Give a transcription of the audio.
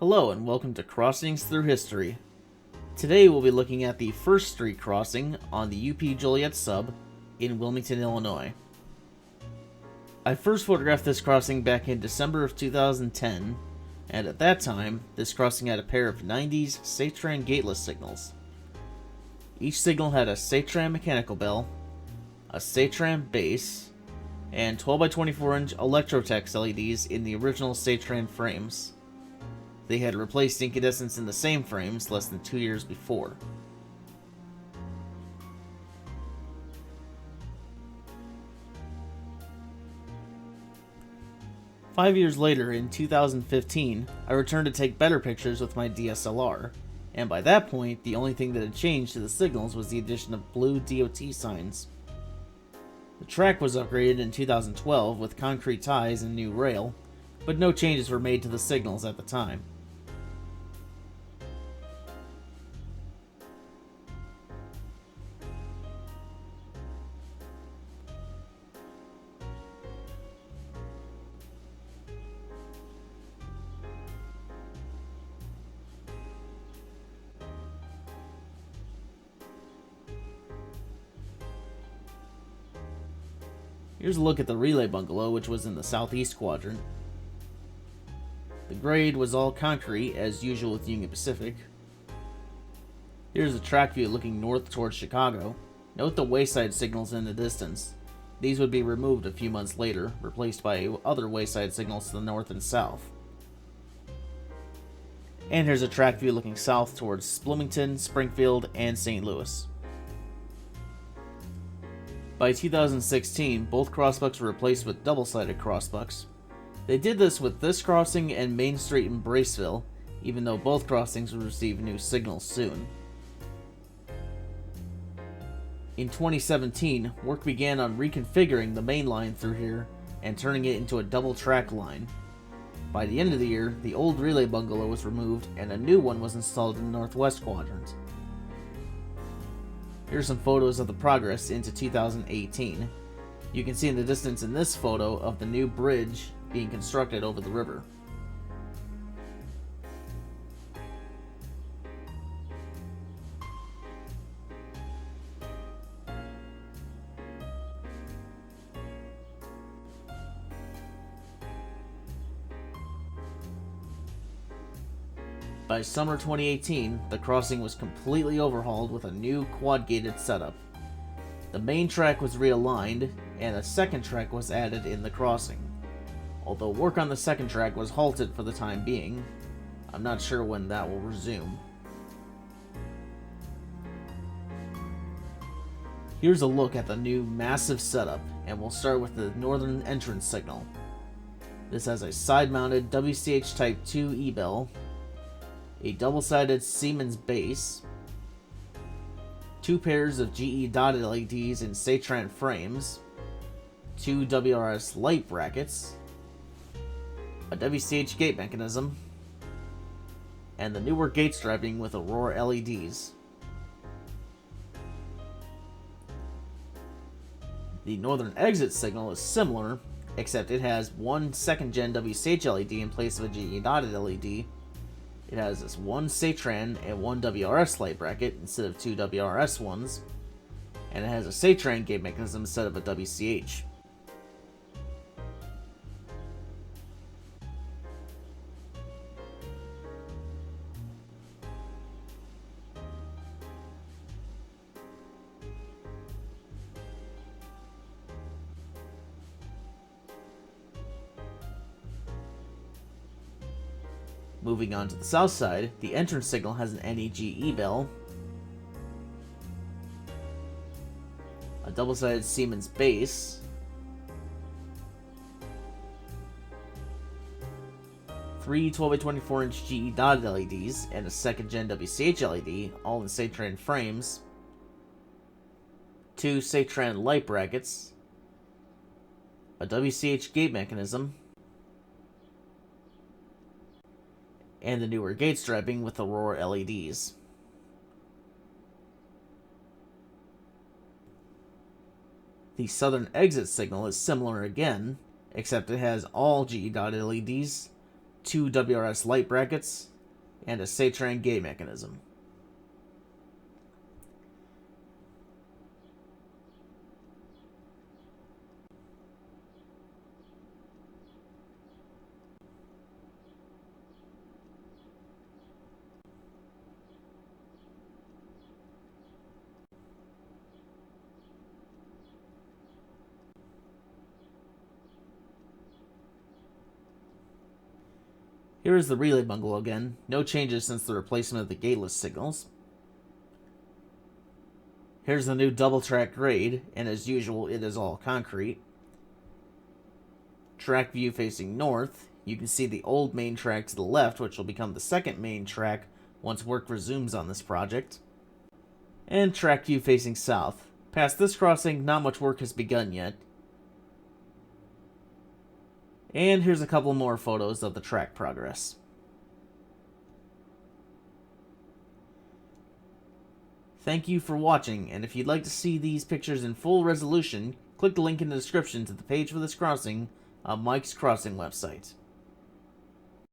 Hello and welcome to Crossings Through History. Today we'll be looking at the first street crossing on the UP Joliet Sub in Wilmington, Illinois. I first photographed this crossing back in December of 2010, and at that time, this crossing had a pair of 90s Satran gateless signals. Each signal had a Satran mechanical bell, a Satran base, and 12x24-inch Electrotex LEDs in the original Satran frames. They had replaced incandescents in the same frames less than 2 years before. Five years later, in 2015, I returned to take better pictures with my DSLR, and by that point, the only thing that had changed to the signals was the addition of blue DOT signs. The track was upgraded in 2012 with concrete ties and new rail, but no changes were made to the signals at the time. Here's a look at the relay bungalow, which was in the southeast quadrant. The grade was all concrete, as usual with Union Pacific. Here's a track view looking north towards Chicago. Note the wayside signals in the distance. These would be removed a few months later, replaced by other wayside signals to the north and south. And here's a track view looking south towards Wilmington, Springfield, and St. Louis. By 2016, both crossbucks were replaced with double-sided crossbucks. They did this with this crossing and Main Street in Braceville, even though both crossings would receive new signals soon. In 2017, work began on reconfiguring the main line through here and turning it into a double-track line. By the end of the year, the old relay bungalow was removed and a new one was installed in the northwest quadrant. Here's some photos of the progress into 2018. You can see in the distance in this photo of the new bridge being constructed over the river. By summer 2018, the crossing was completely overhauled with a new quad-gated setup. The main track was realigned, and a second track was added in the crossing. Although work on the second track was halted for the time being, I'm not sure when that will resume. Here's a look at the new massive setup, and we'll start with the northern entrance signal. This has a side-mounted WCH Type 2 E-bell, a double-sided Siemens base, two pairs of GE dotted LEDs in Satran frames, two WRS light brackets, a WCH gate mechanism, and the newer gate striping with Aurora LEDs. The northern exit signal is similar, except it has one second-gen WCH LED in place of a GE dotted LED. It has this one Satran and one WRS light bracket instead of two WRS ones, and it has a Satran gate mechanism instead of a WCH. Moving on to the south side, the entrance signal has an NEG E-bell, a double-sided Siemens base, three 12x24-inch GE dotted LEDs, and a second-gen WCH LED, all in Satran frames, two Satran light brackets, a WCH gate mechanism, and the newer gate striping with Aurora LEDs. The southern exit signal is similar again, except it has all GE dotted LEDs, two WRS light brackets, and a Satran gate mechanism. Here is the relay bungalow again. No changes since the replacement of the gateless signals. Here's the new double track grade, and as usual, it is all concrete. Track view facing north. You can see the old main track to the left, which will become the second main track once work resumes on this project. And track view facing south. Past this crossing, not much work has begun yet. And here's a couple more photos of the track progress. Thank you for watching, and if you'd like to see these pictures in full resolution, click the link in the description to the page for this crossing on Mike's Crossing website.